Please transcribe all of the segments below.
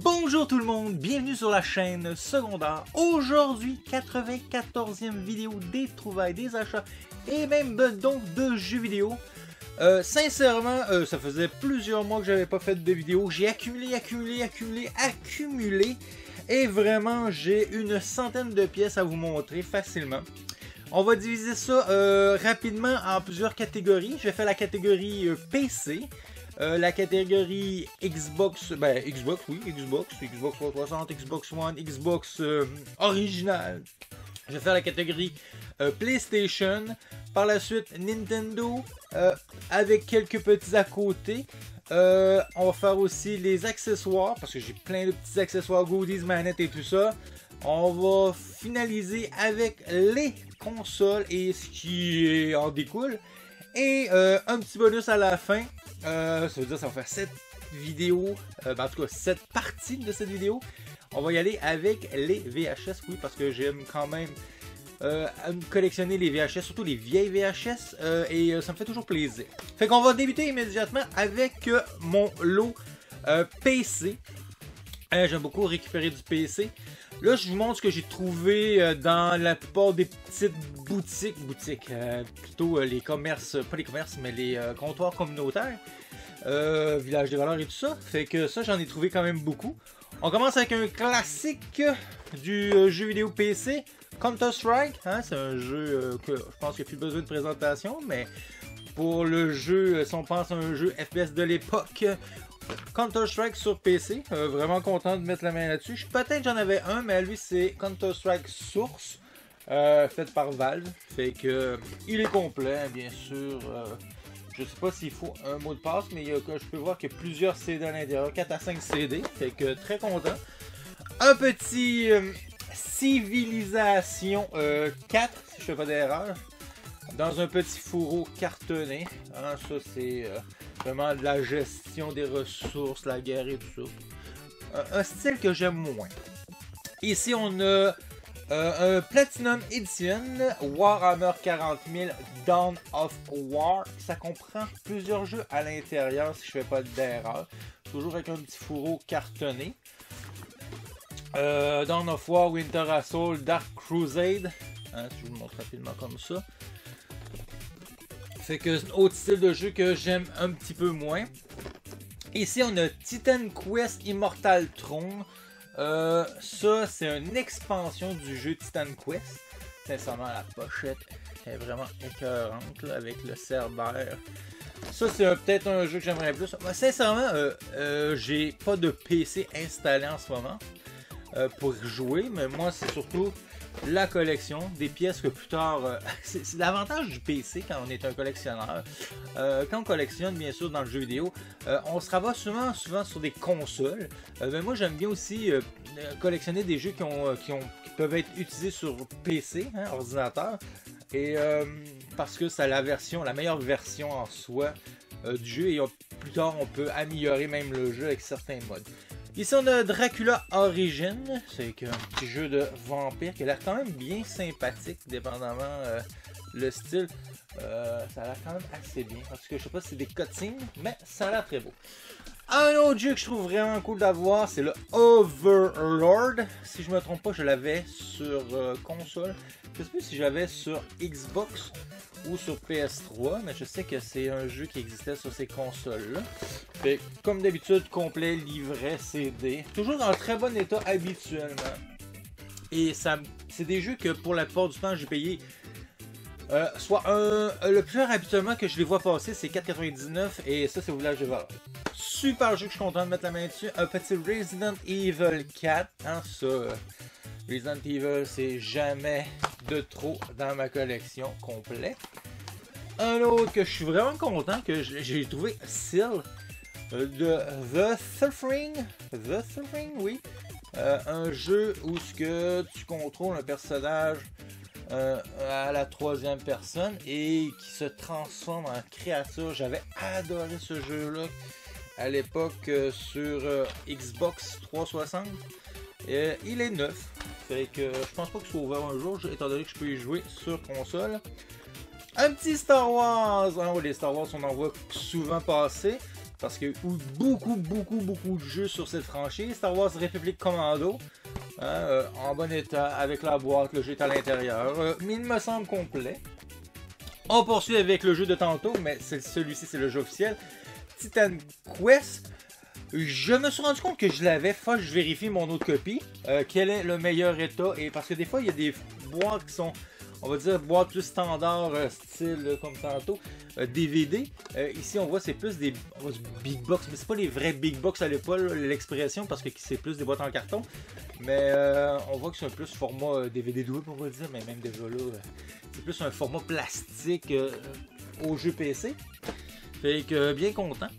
Bonjour tout le monde, bienvenue sur la chaîne secondaire. Aujourd'hui, 94e vidéo des trouvailles, des achats et même donc de jeux vidéo. Sincèrement, ça faisait plusieurs mois que j'avais pas fait de vidéo. J'ai accumulé et vraiment j'ai une centaine de pièces à vous montrer facilement. On va diviser ça rapidement en plusieurs catégories. Je vais faire la catégorie PC. La catégorie Xbox, Xbox 360, Xbox One, Xbox original. Je vais faire la catégorie PlayStation. Par la suite, Nintendo, avec quelques petits à côté. On va faire aussi les accessoires, parce que j'ai plein de petits accessoires, goodies, manettes et tout ça. On va finaliser avec les consoles et ce qui en découle. Et un petit bonus à la fin. Ça veut dire que ça va faire 7 vidéos, en tout cas 7 parties de cette vidéo. On va y aller avec les VHS, oui, parce que j'aime quand même collectionner les VHS, surtout les vieilles VHS, et ça me fait toujours plaisir. Fait qu'on va débuter immédiatement avec mon lot PC. J'aime beaucoup récupérer du PC. Là, je vous montre ce que j'ai trouvé dans la plupart des petites boutiques, plutôt les commerces, pas les commerces, mais les comptoirs communautaires, Village des valeurs et tout ça. Fait que ça, j'en ai trouvé quand même beaucoup. On commence avec un classique du jeu vidéo PC, Counter-Strike. Hein, c'est un jeu que je pense qu'il n'y a plus besoin de présentation, mais pour le jeu, si on pense à un jeu FPS de l'époque, Counter-Strike sur PC, vraiment content de mettre la main là-dessus. Peut-être j'en avais un, mais lui c'est Counter-Strike Source, fait par Valve. Fait que il est complet, bien sûr. Je sais pas s'il faut un mot de passe, mais je peux voir qu'il y a plusieurs CD à l'intérieur, 4 à 5 CD. Fait que très content. Un petit Civilization 4, si je fais pas d'erreur, dans un petit fourreau cartonné. Hein, ça c'est vraiment de la gestion des ressources, la guerre et tout ça. Un style que j'aime moins. Ici on a un Platinum Edition Warhammer 40 000 Dawn of War. Ça comprend plusieurs jeux à l'intérieur si je fais pas d'erreur. Toujours avec un petit fourreau cartonné. Dawn of War, Winter Assault, Dark Crusade. Hein, si je vous le montre rapidement comme ça. Fait que c'est un autre style de jeu que j'aime un petit peu moins. Ici on a Titan Quest Immortal Throne. Ça c'est une expansion du jeu Titan Quest. Sincèrement la pochette est vraiment écœurante là, avec le Cerbère. Ça c'est peut-être un jeu que j'aimerais plus. Sincèrement j'ai pas de PC installé en ce moment pour jouer. Mais moi c'est surtout la collection, des pièces que plus tard... c'est l'avantage du PC quand on est un collectionneur. Quand on collectionne, bien sûr, dans le jeu vidéo, on se rabat souvent sur des consoles. Mais moi, j'aime bien aussi collectionner des jeux qui peuvent être utilisés sur PC, hein, ordinateur. Et parce que c'est la meilleure version en soi du jeu. Et plus tard, on peut améliorer même le jeu avec certains modes. Ici on a Dracula Origin, c'est un petit jeu de vampire qui a l'air quand même bien sympathique, dépendamment le style. Ça a l'air quand même assez bien, parce que je sais pas si c'est des cutscenes, mais ça a l'air très beau. Un autre jeu que je trouve vraiment cool d'avoir, c'est le Overlord. Si je me trompe pas, je l'avais sur console. Je sais plus si j'avais sur Xbox ou sur PS3, mais je sais que c'est un jeu qui existait sur ces consoles-là. Comme d'habitude, complet, livret, CD. Toujours dans le très bon état habituellement. Et c'est des jeux que pour la plupart du temps, j'ai payé le plus rare habituellement que je les vois passer, c'est 4,99 et ça, c'est au Village des valeurs. Super jeu que je suis content de mettre la main dessus. Un petit Resident Evil 4. Hein, ça, Resident Evil, c'est jamais de trop dans ma collection complète. Un autre que je suis vraiment content que j'ai trouvé, Seal de The Suffering, oui. Un jeu où tu contrôles un personnage à la 3e personne et qui se transforme en créature. J'avais adoré ce jeu-là à l'époque sur Xbox 360. Il est neuf, fait que je pense pas qu'il soit ouvert un jour, étant donné que je peux y jouer sur console. Un petit Star Wars, les Star Wars on en voit souvent passer. parce qu'il y a eu beaucoup de jeux sur cette franchise. Star Wars Republic Commando, hein, en bon état, avec la boîte, le jeu est à l'intérieur, mais il me semble complet. On poursuit avec le jeu de tantôt, mais celui-ci c'est le jeu officiel, Titan Quest. Je me suis rendu compte que je l'avais, faut que je vérifie mon autre copie, quel est le meilleur état, et parce que des fois il y a des boîtes qui sont, on va dire, boîtes plus standard, style comme tantôt, DVD. Ici on voit c'est plus des big box, mais c'est pas les vrais big box à l'épaule, l'expression, parce que c'est plus des boîtes en carton, mais on voit que c'est un plus format DVD double, on va dire, mais même déjà là, c'est plus un format plastique au jeu PC, fait que bien content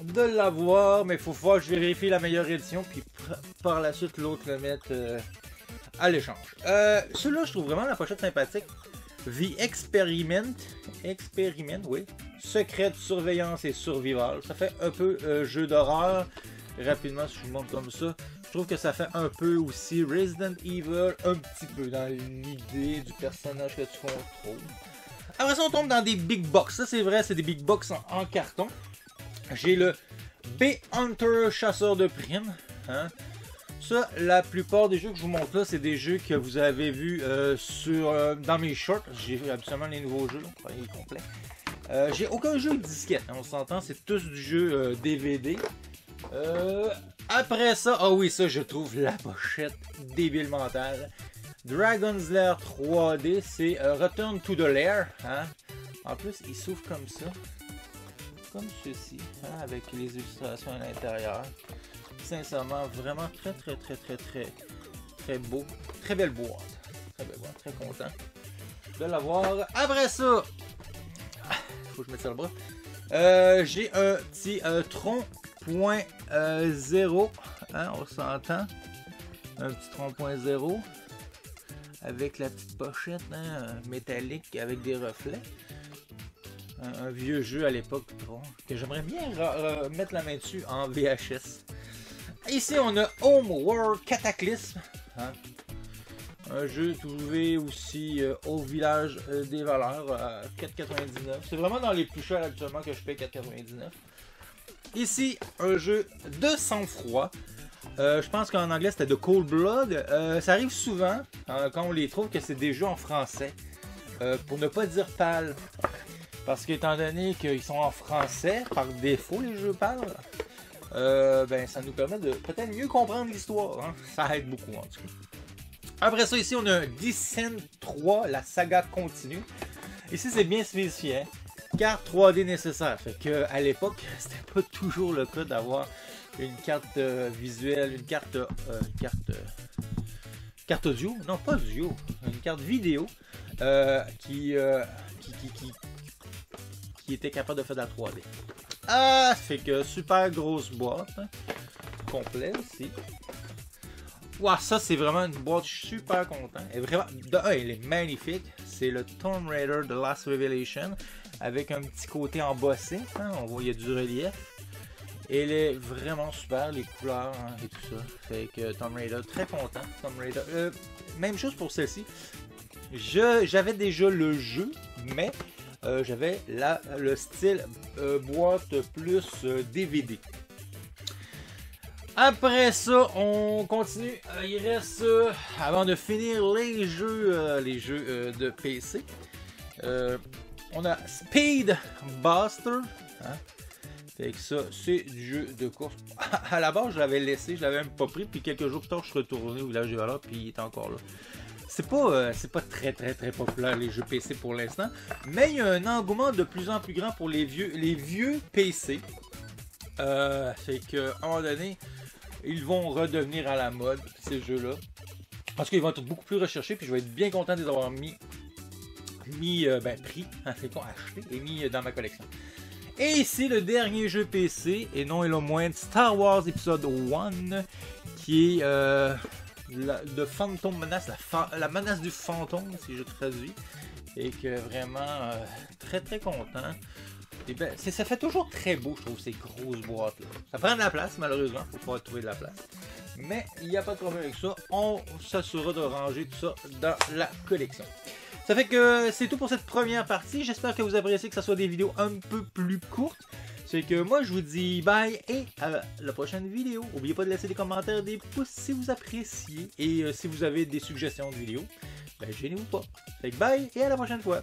de l'avoir, mais il faut voir que je vérifie la meilleure édition, puis par la suite l'autre le mettre à l'échange. Celui-là, je trouve vraiment la pochette sympathique. The Experiment, oui. Secret, surveillance et survival. Ça fait un peu jeu d'horreur. Rapidement, si je vous montre comme ça, je trouve que ça fait un peu aussi Resident Evil, un petit peu dans l'idée du personnage que tu contrôles. Après ça, on tombe dans des big box. Ça, c'est vrai, c'est des big box en carton. J'ai le B-Hunter chasseur de primes. Hein. Ça, la plupart des jeux que je vous montre là, c'est des jeux que vous avez vus dans mes shorts. J'ai absolument les nouveaux jeux, il est complet. J'ai aucun jeu disquette, hein, on s'entend, c'est tous du jeu DVD. Après ça, ah oui, ça je trouve la pochette débile mentale. Dragon's Lair 3D, c'est Return to the Lair. Hein. En plus, il s'ouvre comme ça. Comme ceci, hein, avec les illustrations à l'intérieur. Sincèrement, vraiment très beau. Très belle boîte. Très content de l'avoir. Après ça, faut que je mette ça le bras. J'ai un petit Tron.0. Hein, on s'entend. Un petit Tron.0. Avec la petite pochette hein, métallique avec des reflets. Un vieux jeu à l'époque que j'aimerais bien mettre la main dessus en VHS. Ici on a Homeworld Cataclysm, hein? Un jeu trouvé aussi au village des valeurs à 4,99. C'est vraiment dans les plus chers actuellement que je paye 4,99. Ici un jeu de sang-froid. Je pense qu'en anglais c'était de Cold Blood. Ça arrive souvent quand on les trouve que c'est des jeux en français. Pour ne pas dire pâle. Parce qu'étant donné qu'ils sont en français, par défaut les jeux PAL, ben, ça nous permet de peut-être mieux comprendre l'histoire. Hein? Ça aide beaucoup en tout cas. Après ça, ici on a un Descent 3, la saga continue. Ici c'est bien spécifié. Hein? Carte 3D nécessaire. Fait que à l'époque, c'était pas toujours le cas d'avoir une carte visuelle, une carte audio. Non, pas audio. Une carte vidéo qui était capable de faire de la 3D. Ah, ça fait que super grosse boîte. Hein, complet aussi. Wow, ça c'est vraiment une boîte, je suis super content. Et vraiment, elle est magnifique. C'est le Tomb Raider The Last Revelation. Avec un petit côté embossé. Hein, on voit il y a du relief. Elle est vraiment super, les couleurs hein, et tout ça. Fait que Tomb Raider, très content. Tomb Raider. Même chose pour celle-ci. J'avais déjà le jeu, mais j'avais le style boîte plus DVD. Après ça, on continue. Il reste, avant de finir les jeux de PC, on a Speed Buster. Hein? Fait que ça, c'est du jeu de course. À la base, je l'avais laissé, je l'avais même pas pris, puis quelques jours plus tard, je suis retourné au village des valeurs, puis il est encore là. C'est pas très populaire les jeux PC pour l'instant, mais il y a un engouement de plus en plus grand pour les vieux PC. C'est qu'à un moment donné, ils vont redevenir à la mode, ces jeux-là. Parce qu'ils vont être beaucoup plus recherchés, puis je vais être bien content de les avoir pris, acheté et mis dans ma collection. Et ici, le dernier jeu PC, et non et le moins, Star Wars Episode 1, qui est de Phantom Menace, la menace du fantôme, si je traduis. Et que vraiment, très content. Et ben, ça fait toujours très beau, je trouve, ces grosses boîtes-là. Ça prend de la place, malheureusement, il faut pouvoir trouver de la place. Mais il n'y a pas de problème avec ça, on s'assurera de ranger tout ça dans la collection. Ça fait que c'est tout pour cette première partie. J'espère que vous appréciez que ce soit des vidéos un peu plus courtes. C'est que moi je vous dis bye et à la prochaine vidéo. N'oubliez pas de laisser des commentaires, des pouces si vous appréciez. Et si vous avez des suggestions de vidéos, ben gênez-vous pas. Fait que bye et à la prochaine fois.